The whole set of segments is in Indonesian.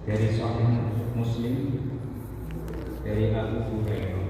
dari Sahih Muslim dari Abu Hurairah,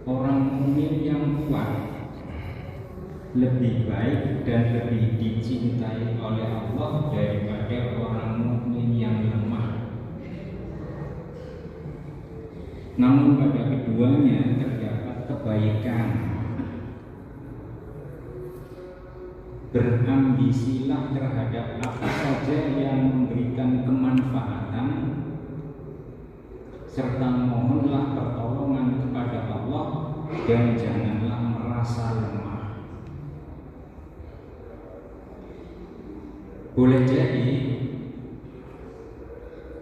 orang mukmin yang kuat lebih baik dan lebih dicintai oleh Allah daripada orang mukmin yang lemah. Namun pada keduanya terdapat kebaikan. Berambisilah terhadap apa saja yang memberikan kemanfaatan, serta mohonlah pertolongan kepada Allah dan janganlah merasa lemah. Boleh jadi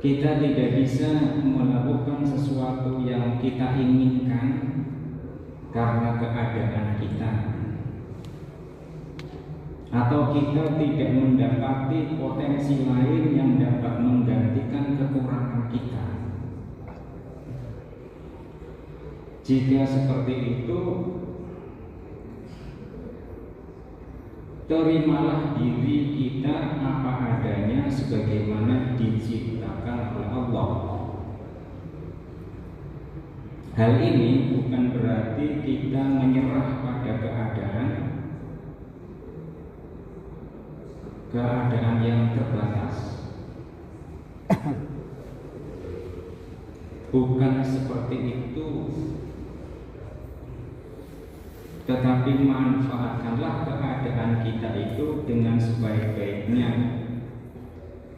kita tidak bisa melakukan sesuatu yang kita inginkan karena keadaan kita, atau kita tidak mendapati potensi lain yang dapat menggantikan kekurangan kita. Jika seperti itu, terimalah diri kita apa adanya sebagaimana diciptakan oleh Allah. Hal ini bukan berarti kita menyerah pada keadaan yang terbatas. Bukan seperti itu, tetapi manfaatkanlah keadaan kita itu dengan sebaik-baiknya.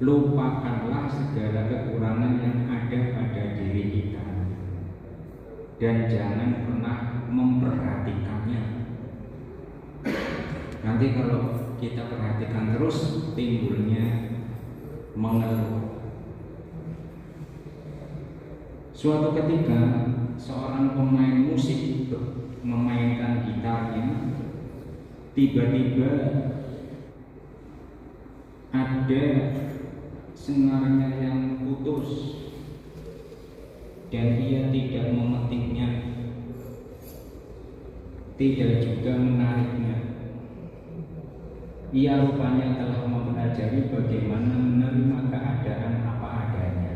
Lupakanlah segala kekurangan yang ada pada diri kita dan jangan pernah memperhatikannya. Nanti kalau kita perhatikan terus, timbulnya mengeluh. Suatu ketika seorang pemain musik memainkan gitarnya, tiba-tiba ada senarnya yang putus dan ia tidak memetiknya, tidak juga menariknya. Ia rupanya telah mempelajari bagaimana menerima keadaan apa adanya.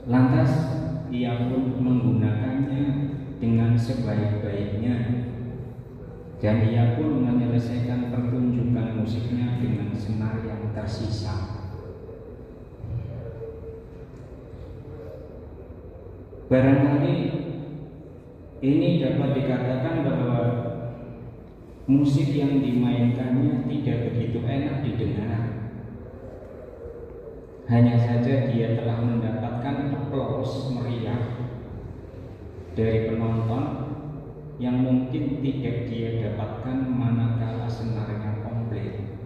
Lantas ia pun menggunakannya dengan sebaik-baiknya, dan ia pun menyelesaikan pertunjukan musiknya dengan senar yang tersisa. Barangkali ini dapat dikatakan bahwa musik yang dimainkannya tidak begitu enak didengar. Hanya saja dia telah mendapatkan aplaus meriah dari penonton yang mungkin tidak dia dapatkan manakala senarnya komplit.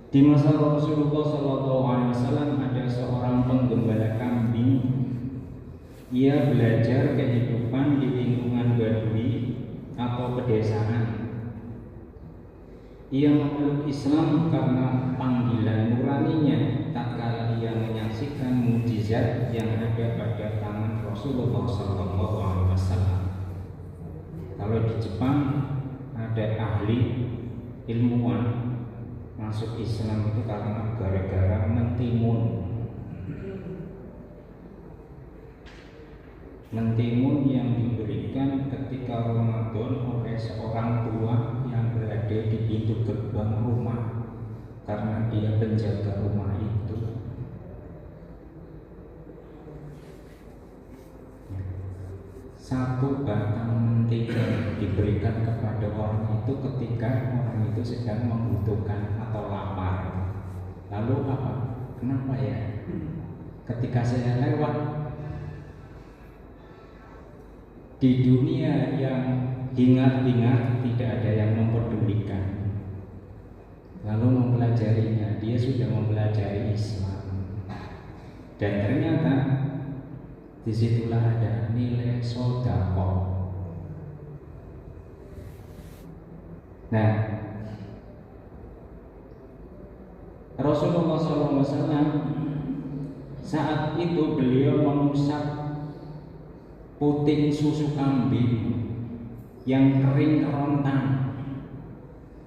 Di masa Rasulullah SAW ada seorang penggembala kambing. Ia belajar kehidupan di lingkungan badui atau pedesaan. Ia memeluk Islam karena panggilan nuraninya tatkala ia menyaksikan mukjizat yang ada pada tangan Rasulullah SAW. Kalau di Jepang ada ahli ilmuwan masuk Islam itu karena gara-gara mentimun. Mentimun yang diberikan ketika Ramadan oleh seorang tua yang berada di pintu gerbang rumah karena dia penjaga rumah itu. Satu batang mentimun diberikan kepada orang itu ketika orang itu sedang membutuhkan atau lapar. Lalu apa? Kenapa ya? Ketika saya lewat di dunia yang hingar-bingar tidak ada yang memperdulikan, lalu mempelajarinya, dia sudah mempelajari Islam, dan ternyata disitulah ada nilai sedekah. Nah, Rasulullah SAW saat itu beliau mengusap puting susu kambing yang kering kerontang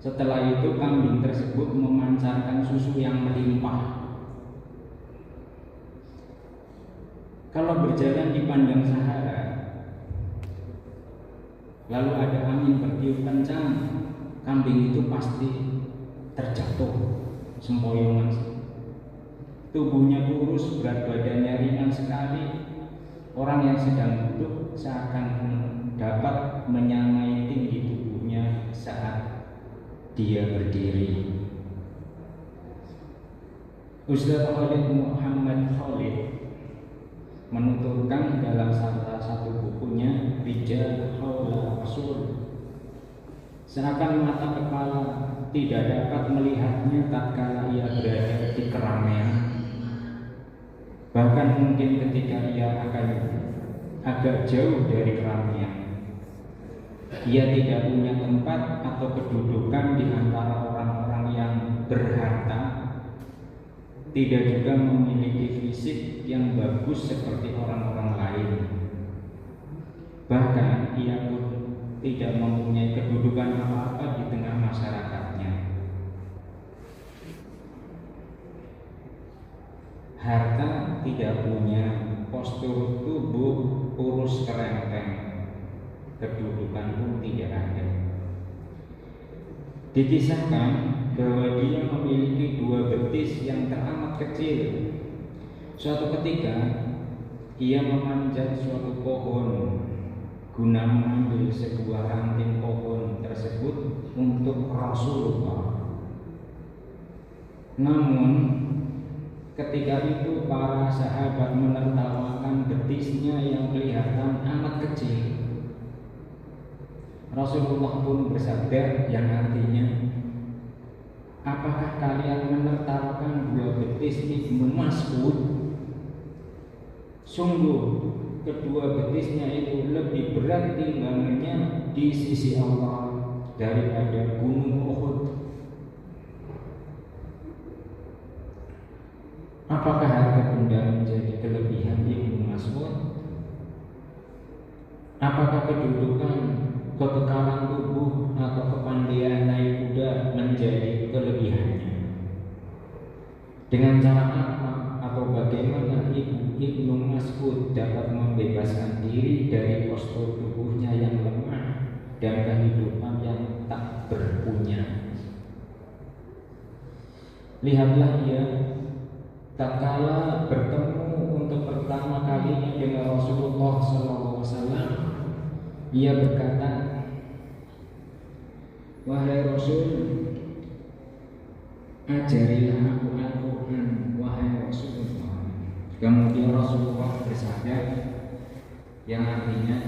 Setelah itu kambing tersebut memancarkan susu yang melimpah. Kalau berjalan di padang Sahara, lalu ada angin bertiup kencang, kambing itu pasti terjatuh sempoyongan. Tubuhnya kurus, berat badannya ringan sekali. Orang yang sedang duduk seakan dapat menyamai tinggi tubuhnya saat dia berdiri. Ustaz Khalid Muhammad Khalid menuturkan dalam salah satu bukunya Rijal Haula Rasul, seakan mata kepala tidak dapat melihatnya tatkala ia berada di keramaian. Bahkan mungkin ketika ia akan agak jauh dari keramaian, ia tidak punya tempat atau kedudukan di antara orang-orang yang berharta, tidak juga memiliki fisik yang bagus seperti orang-orang lain. Bahkan ia pun tidak mempunyai kedudukan apa-apa di tengah masyarakatnya. Harta tidak punya, postur tubuh kurus kerempeng, kedudukan pun tidak ada. Dikisahkan bahwa dia memiliki 2 betis yang teramat kecil. Suatu ketika ia memanjat suatu pohon guna mengambil sebuah ranting pohon tersebut untuk Rasulullah. Namun ketika itu para sahabat menertawakan betisnya yang kelihatan amat kecil. Rasulullah pun bersabda yang artinya, apakah kalian menertawakan 2 betis Ibnu Mas'ud? Sungguh kedua betisnya itu lebih berat timbangannya di sisi Allah daripada gunung Uhud. Apakah harta benda menjadi kelebihan Ibnu Mas'ud? Apakah kedudukan, kekekalan tubuh atau kepandaian naik kuda menjadi kelebihannya? Dengan cara apa atau bagaimana Ibnu Mas'ud dapat membebaskan diri dari postur tubuhnya yang lemah dan kehidupan yang tak berpunya? Lihatlah ia tatkala bertemu untuk pertama kalinya dengan Rasulullah SAW, ia berkata, wahai Rasul, ajarilah aku Al-Quran, wahai Rasulullah. Kemudian Rasulullah bersabda yang artinya,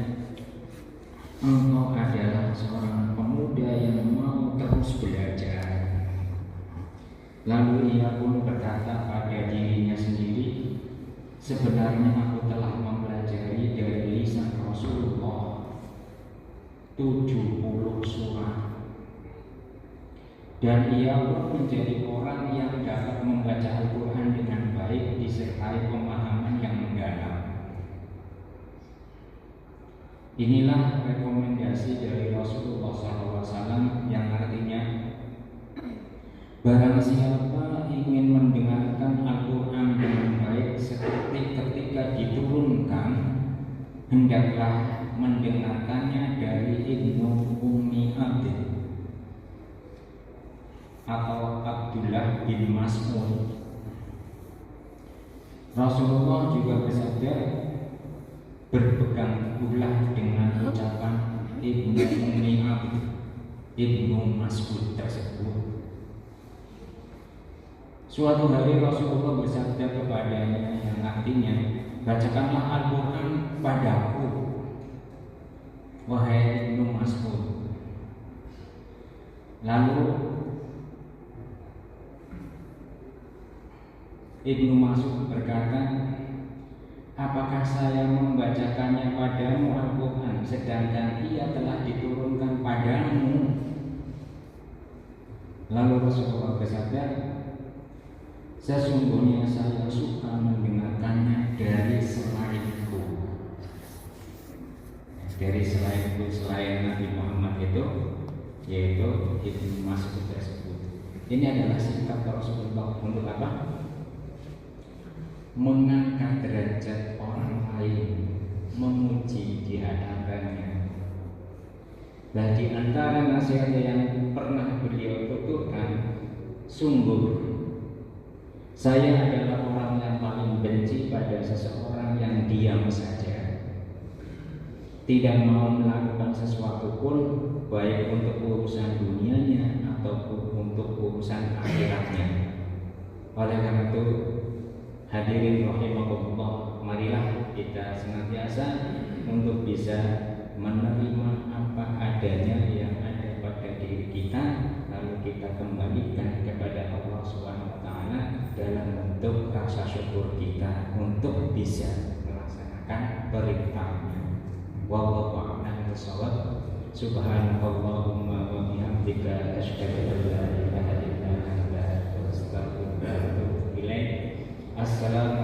engkau adalah seorang pemuda yang mau terus belajar. Lalu ia pun berkata pada dirinya sendiri, sebenarnya aku telah mempelajari dari lisan Rasulullah 70 surah. Dan ia pun menjadi orang yang dapat membaca Al-Quran dengan baik disertai pemahaman yang mendalam. Inilah rekomendasi dari Rasulullah SAW yang artinya, barang siapa ingin mendengarkan Al-Quran dengan baik seperti ketika diturunkan, hendaklah mendengarkannya dari Ibnu Ummi Abd atau Abdullah bin Mas'ud. Rasulullah juga bersabda, berpegang teguhlah dengan ucapan Ibnu Ummi Abd, Ibnu Mas'ud tersebut. Suatu hari Rasulullah bersabda kepadanya yang artinya, bacakanlah Al-Quran padaku, wahai Ibnu Mas'ud. Lalu Ibnu Mas'ud berkata, apakah saya membacakannya padamu Al-Quran sedangkan ia telah diturunkan padamu? Lalu Rasulullah bersabda, sesungguhnya saya suka mendengarkannya dari selainku. Dari selainku, selain Nabi Muhammad itu, yaitu Ibnu Mas'ud tersebut. Ini adalah sikap Rasulullah untuk apa? Mengangkat derajat orang lain, memuji di hadapannya. Nah, di antara nasihat yang pernah beliau tuturkan, sungguh saya adalah orang yang paling benci pada seseorang yang diam saja, tidak mau melakukan sesuatu pun, baik untuk urusan dunianya ataupun untuk urusan akhiratnya. Oleh karena itu, hadirin rahimakumullah, marilah kita senantiasa untuk bisa menerima apa adanya yang ada pada diri kita, lalu kita kembalikan kepada Allah Subhanahu wa taala dalam bentuk rasa syukur kita untuk bisa melaksanakan perintahnya. Wallahu a'lam bishawab. Subhanallahumma wa bihamdika asyhadu an la ilaha illa anta astaghfiruka wa atubu ilaik. Assalamualaikum